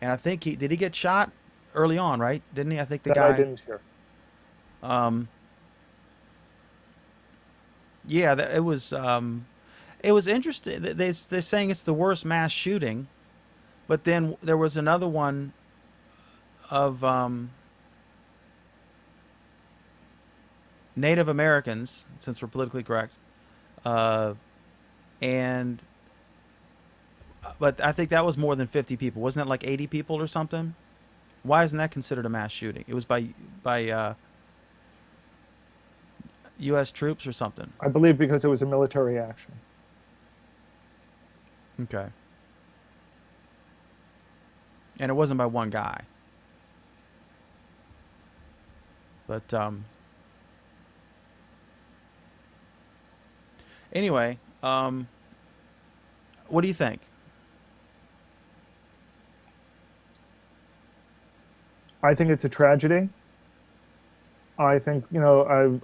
And I think did he get shot early on, right? Didn't he? I think the That guy. I didn't hear. Um, yeah, it was interesting. They're saying it's the worst mass shooting, but then there was another one of Native Americans, since we're politically correct, and but I think that was more than 50 people. Wasn't that like 80 people or something? Why isn't that considered a mass shooting? It was by U.S. troops or something. I believe because it was a military action. Okay. And it wasn't by one guy. But anyway, what do you think? I think it's a tragedy. I think,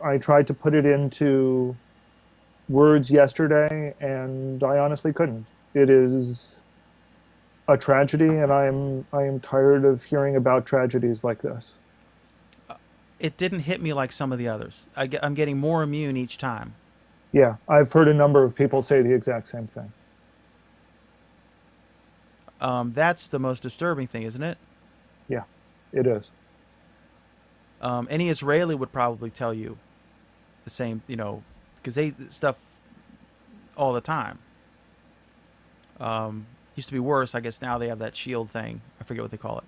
I tried to put it into words yesterday, and I honestly couldn't. It is a tragedy, and I am tired of hearing about tragedies like this. It didn't hit me like some of the others. I'm getting more immune each time. Yeah, I've heard a number of people say the exact same thing. That's the most disturbing thing, isn't it? Yeah, it is. Any Israeli would probably tell you the same, because they stuff all the time. Used to be worse. I guess now they have that shield thing. I forget what they call it.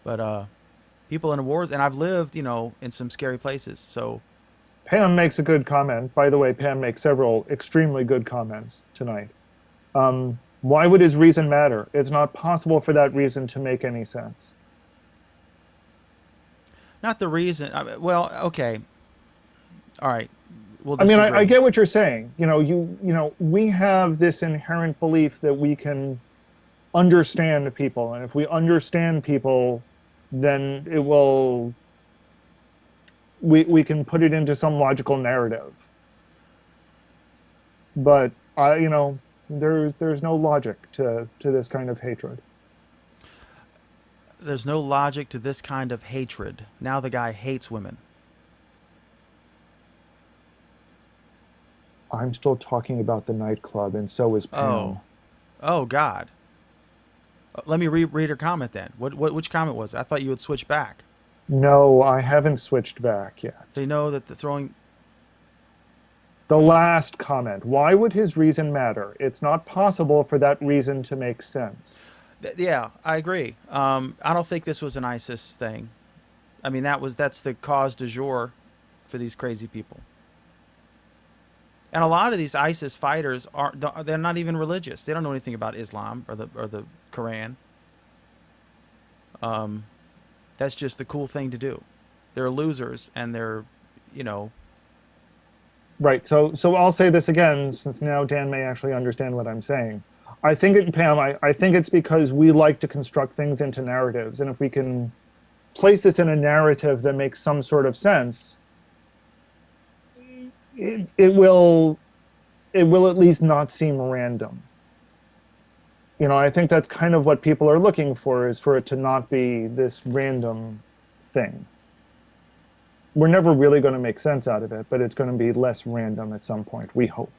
But people in the wars, and I've lived, in some scary places. So Pam makes a good comment. By the way, Pam makes several extremely good comments tonight. Why would his reason matter? It's not possible for that reason to make any sense. not the reason. Well, okay, all right, we'll I mean, I disagree. get what you're saying. We have this inherent belief that we can understand people, and if we understand people, then we can put it into some logical narrative. But there's no logic to this kind of hatred. There's no logic to this kind of hatred. Now the guy hates women. I'm still talking about the nightclub, and so is Oh, Pam. oh God. Let me read her comment then. Which comment was it? I thought you would switch back. No, I haven't switched back They yet. know that the throwing. The last comment. Why would his reason matter? It's not possible for that reason to make sense. Yeah, I agree. I don't think this was an ISIS thing. I mean, that's the cause du jour for these crazy people. And a lot of these ISIS fighters they're not even religious. They don't know anything about Islam or the Quran. Um, that's just the cool thing to do. They're losers and they're, you know, Right. So I'll say this again, since now Dan may actually understand what I'm saying. Pam, I think it's because we like to construct things into narratives. And if we can place this in a narrative that makes some sort of sense, it will at least not seem random. I think that's kind of what people are looking for, is for it to not be this random thing. We're never really going to make sense out of it, but it's going to be less random at some point, we hope.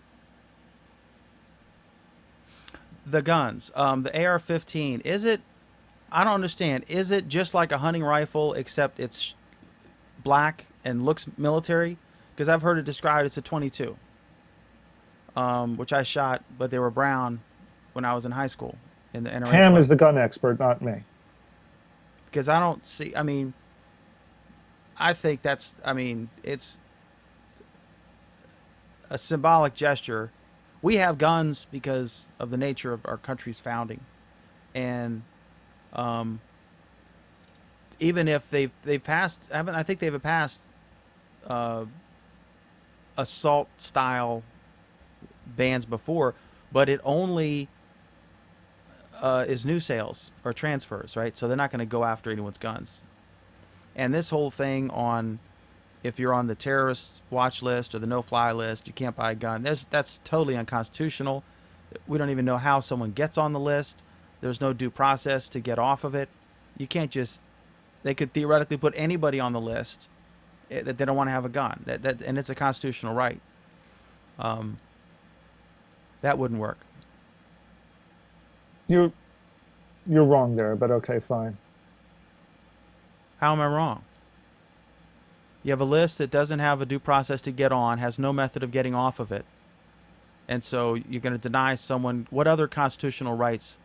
the guns. The AR-15. Is it? I don't understand. Is it just like a hunting rifle except it's black and looks military? Because I've heard it described as a 22, which I shot, but they were brown when I was in high school in the NRA Pam club. is the gun expert, not me. Because I don't see. I mean, I think that's. I mean, it's a symbolic gesture. We have guns because of the nature of our country's founding, and um, even if they've passed, I think they've passed uh, assault style bans before, but it only is new sales or transfers, right? So they're not going to go after anyone's guns. And this whole thing on if you're on the terrorist watch list or the no-fly list, you can't buy a gun. That's totally unconstitutional. We don't even know how someone gets on the list. There's no due process to get off of it. You can't just. They could theoretically put anybody on the list that they don't want to have a gun. And it's a constitutional right. Um, that wouldn't work. You're you're wrong there, but okay, fine. How am I wrong? You have a list that doesn't have a due process to get on, has no method of getting off of it. And so you're going to deny someone what other constitutional rights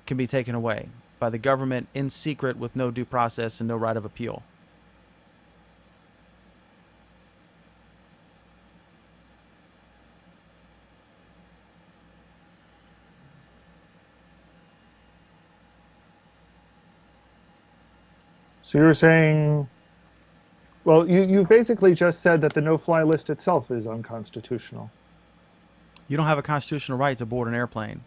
can be taken away by the government in secret with no due process and no right of appeal. So you're saying, well, you've basically just said that the no-fly list itself is unconstitutional. You don't have a constitutional right to board an airplane.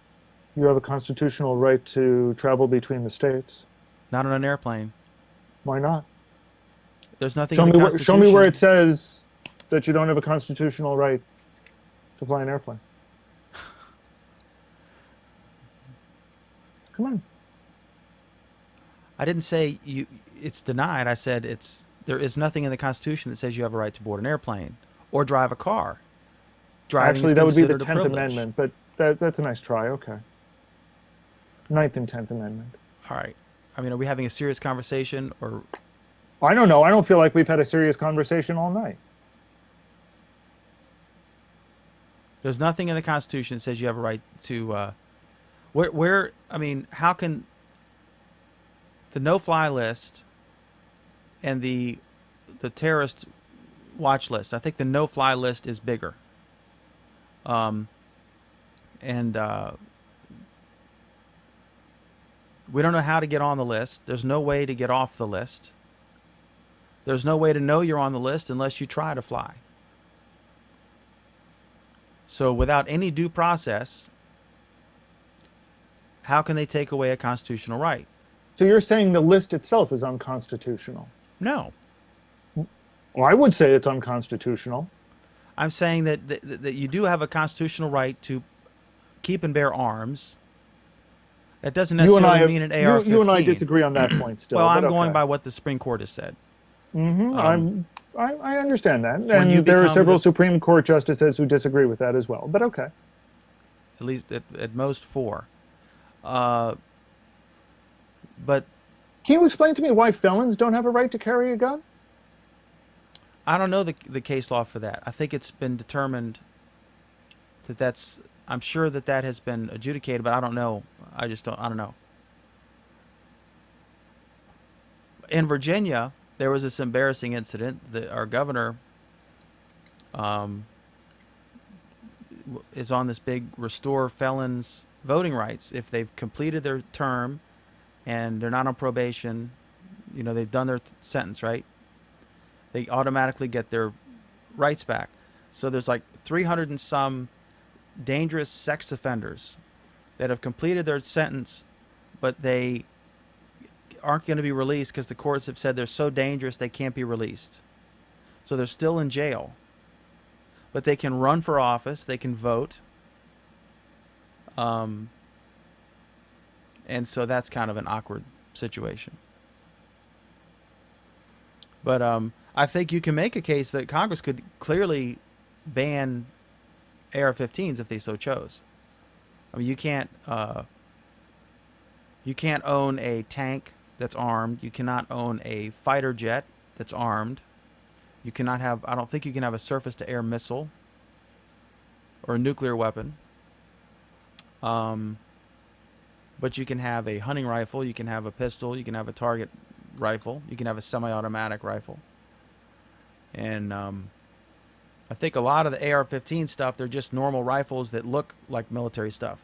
You have a constitutional right to travel between the states. Not on an airplane. Why not? There's nothing Show in the me where, show me where Constitution. it says that you don't have a constitutional right to fly an airplane. Come on. I didn't say it's denied. I said there is nothing in the Constitution that says you have a right to board an airplane or drive a car. Driving Actually, is that would be the considered a 10th privilege. Amendment, but that's a nice try. Okay. Ninth and 10th Amendment. All right. I mean, are we having a serious conversation or I don't know. I don't feel like we've had a serious conversation all night. there's nothing in the Constitution that says you have a right to where I mean, how can the no-fly list and the terrorist watch list? I think the no-fly list is bigger. And we don't know how to get on the list. There's no way to get off the list. There's no way to know you're on the list unless you try to fly. So without any due process, how can they take away a constitutional right? So you're saying the list itself is unconstitutional? No. Well, I would say it's unconstitutional. I'm saying that you do have a constitutional right to keep and bear arms. That doesn't necessarily mean an AR-15. You and I disagree on that point still. Well, I'm but going okay. by what the Supreme Court has said. I understand that. you And there are become several the- Supreme Court justices who disagree with that as well. But okay. At least at most 4. But Can you explain to me why felons don't have a right to carry a gun? I don't know the case law for that. I think it's been determined that I'm sure that has been adjudicated, but I don't know. I don't know. In Virginia, there was this embarrassing incident that our governor is on this big restore felons voting rights. If they've completed their term and they're not on probation, they've done their sentence, right? They automatically get their rights back. So there's like 300 and some dangerous sex offenders that have completed their sentence, but they aren't going to be released because the courts have said they're so dangerous they can't be released. So they're still in jail. But they can run for office, they can vote. And so that's kind of an awkward situation. But I think you can make a case that Congress could clearly ban AR-15s if they so chose. I mean, you can't own a tank that's armed. You cannot own a fighter jet that's armed. You cannot have. I don't think you can have a surface-to-air missile or a nuclear weapon. But you can have a hunting rifle. You can have a pistol. You can have a target rifle. You can have a semi-automatic rifle. And I think a lot of the AR-15 stuff, they're just normal rifles that look like military stuff.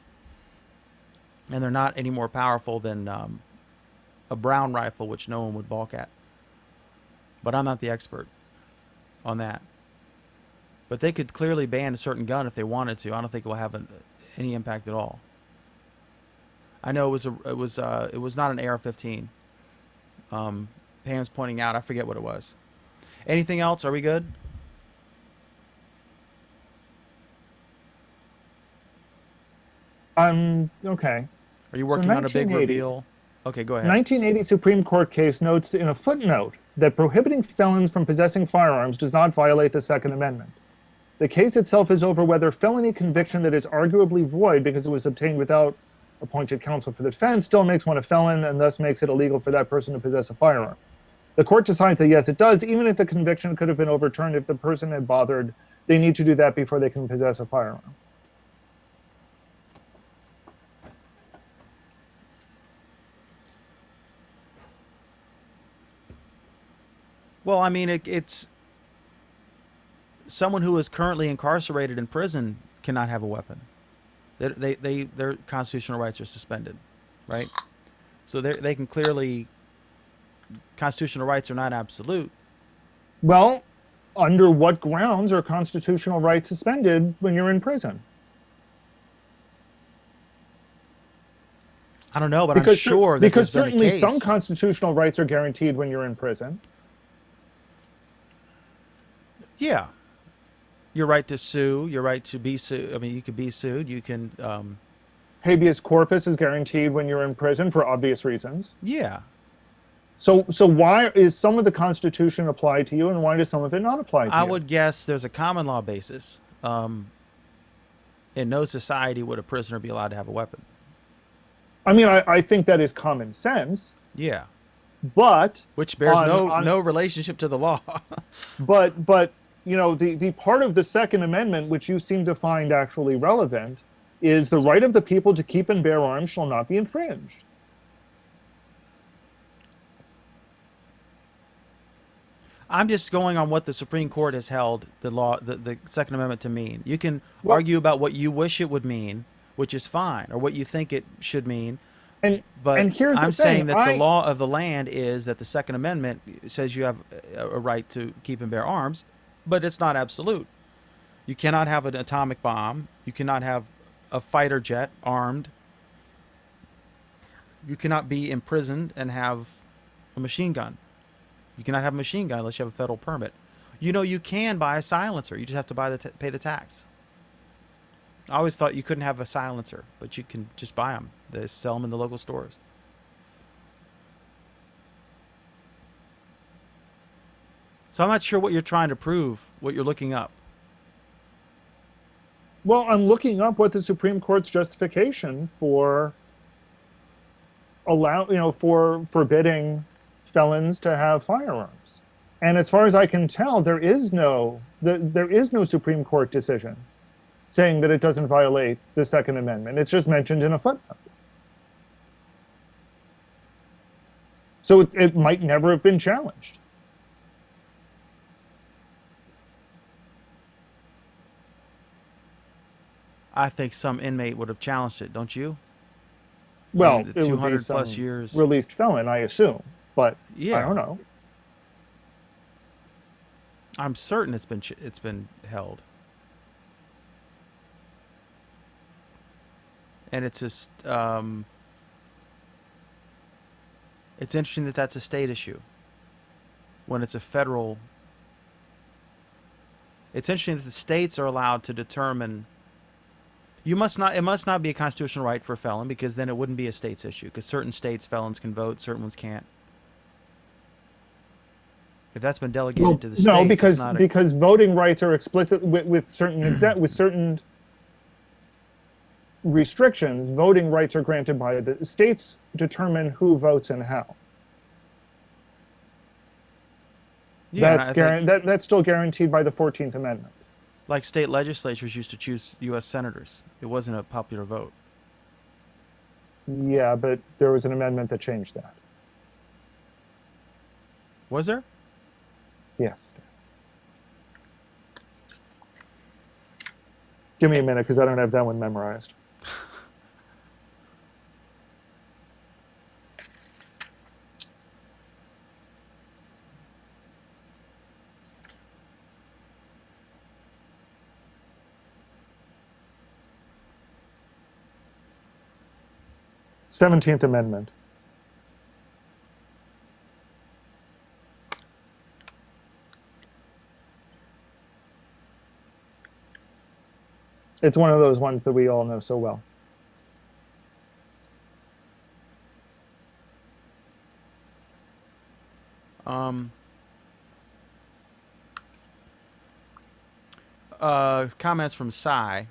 And they're not any more powerful than a brown rifle, which no one would balk at. But I'm not the expert on that. But they could clearly ban a certain gun if they wanted to. I don't think it will have any impact at all. I know it was not an AR-15. Pam's pointing out. I forget what it was. Anything else? Are we good? Okay. Are you working on a big 1980. reveal? Okay, go ahead. 1980 Supreme Court case notes in a footnote that prohibiting felons from possessing firearms does not violate the Second Amendment. The case itself is over whether felony conviction that is arguably void because it was obtained without appointed counsel for the defense still makes one a felon and thus makes it illegal for that person to possess a firearm. The court decides that yes, it does, even if the conviction could have been overturned if the person had bothered. They need to do that before they can possess a firearm. Well, I mean, it's someone who is currently incarcerated in prison cannot have a weapon. Their constitutional rights are suspended, right? So they can clearly constitutional rights are not absolute. Well, under what grounds are constitutional rights suspended when you're in prison? I don't know, but I'm Because sure that because there's been a certainly some case. constitutional rights are guaranteed when you're in prison. Yeah, your right to sue, your right to be sued. I mean, you could be sued. You can, Habeas corpus is guaranteed when you're in prison for obvious reasons. yeah. So why is some of the Constitution apply to you, and why does some of it not apply to I you? would guess there's a common law basis. In no society would a prisoner be allowed to have a weapon. I mean, I think that is common sense, Yeah, but which bears on no relationship to the law. but the part of the Second Amendment which you seem to find actually relevant is the right of the people to keep and bear arms shall not be infringed. I'm just going on what the Supreme Court has held the Second Amendment to mean. You can Well, argue about what you wish it would mean, which is fine, or what you think it should mean. and But and here's the I'm thing, saying that the I law of the land is that the Second Amendment says you have a right to keep and bear arms, but it's not absolute. You cannot have an atomic bomb. You cannot have a fighter jet armed. You cannot be imprisoned and have a machine gun. You cannot have a machine gun unless you have a federal permit. You know, you can buy a silencer. You just have to pay the tax. I always thought you couldn't have a silencer, but you can just buy them. They sell them in the local stores. So I'm not sure what you're trying to prove, what you're looking up. well, I'm looking up what the Supreme Court's justification for for forbidding felons to have firearms. And as far as I can tell, there is no Supreme Court decision saying that it doesn't violate the Second Amendment. It's just mentioned in a footnote. So it might never have been challenged. I think some inmate would have challenged it, don't you? I Well, mean, the it would be 200 plus some years. released felon, I assume, but I Yeah, don't know. I'm certain it's been held, and it's just it's interesting that that's a state issue when it's a federal. It's interesting that the states are allowed to determine. You must not. It must not be a constitutional right for a felon because then it wouldn't be a state's issue. Because certain states felons can vote, certain ones can't. If that's been delegated Well, to the no, states, it's not a. because voting rights are explicit with certain restrictions. Voting rights are granted by the states determine who votes and how. Yeah, and I think That's still guaranteed by the 14th Amendment. like state legislatures used to choose U.S. senators. It wasn't a popular vote. Yeah, but there was an amendment that changed that. Was there? Yes. Give me a minute because I don't have that one memorized. Seventeenth Amendment. It's one of those ones that we all know so well. Um, comments from Cy.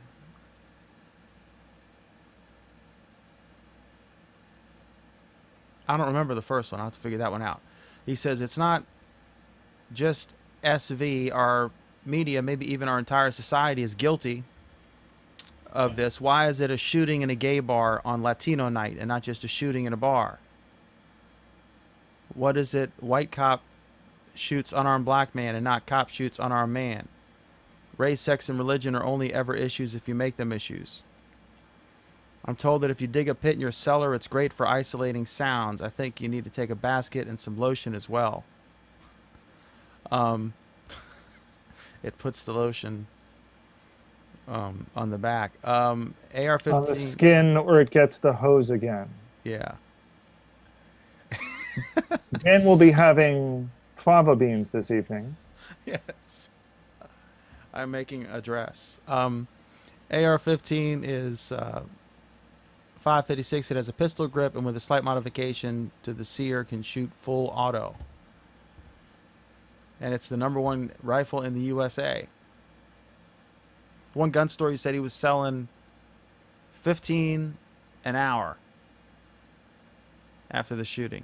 I don't remember the first one. I'll have to figure that one out. He says it's not just SV. Our media, maybe even our entire society, is guilty of this. Why is it a shooting in a gay bar on Latino night and not just a shooting in a bar? What is it? White cop shoots unarmed black man and not cop shoots unarmed man. Race, sex, and religion are only ever issues if you make them issues. I'm told that if you dig a pit in your cellar, it's great for isolating sounds. I think you need to take a basket and some lotion as well. Um, it puts the lotion on the back. On the AR-15, skin, or it gets the hose again. yeah. Dan will be having fava beans this evening. Yes. I'm making a dress. AR-15 is 5.56. It has a pistol grip, and with a slight modification to the sear, can shoot full auto. And it's the #1 rifle in the USA. One gun store, he said he was selling 15 an hour after the shooting.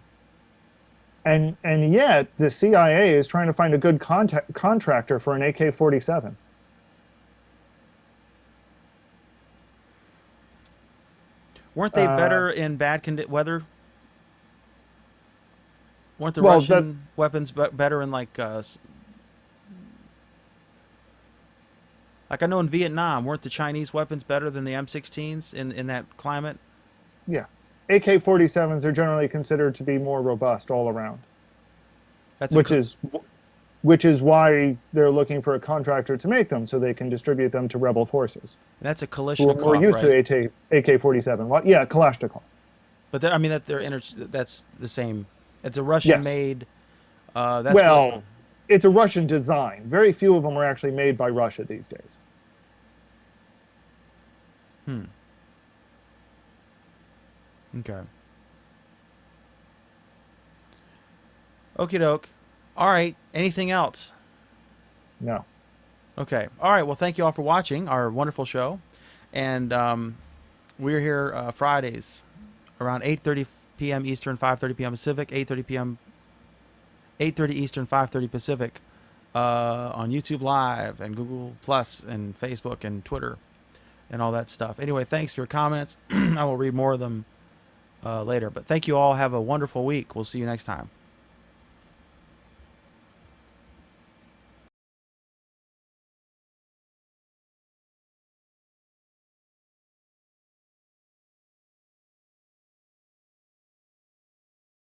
And yet the CIA is trying to find a good contractor for an AK-47. Weren't they better in bad weather? Weren't the Well, Russian weapons better in like I know in Vietnam, weren't the Chinese weapons better than the M16s in that climate? Yeah. AK-47s are generally considered to be more robust all around, That's which is why they're looking for a contractor to make them so they can distribute them to rebel forces that's a who are Kalashnikov, more used right? to AK-47. Well, yeah, Kalashnikov. But I mean that's the same. It's a Yes. Russian-made. That's Well, it's a Russian design. Very few of them are actually made by Russia these days. Okay. Okie doke. All right. Anything else? No. Okay. All right. Well, thank you all for watching our wonderful show, and we're here Fridays around 8:30 p.m. Eastern, 5:30 p.m. Pacific, 8:30 Eastern, 5:30 Pacific, on YouTube Live and Google Plus and Facebook and Twitter and all that stuff. Anyway, thanks for your comments. I will read more of them later. But thank you all. Have a wonderful week. We'll see you next time.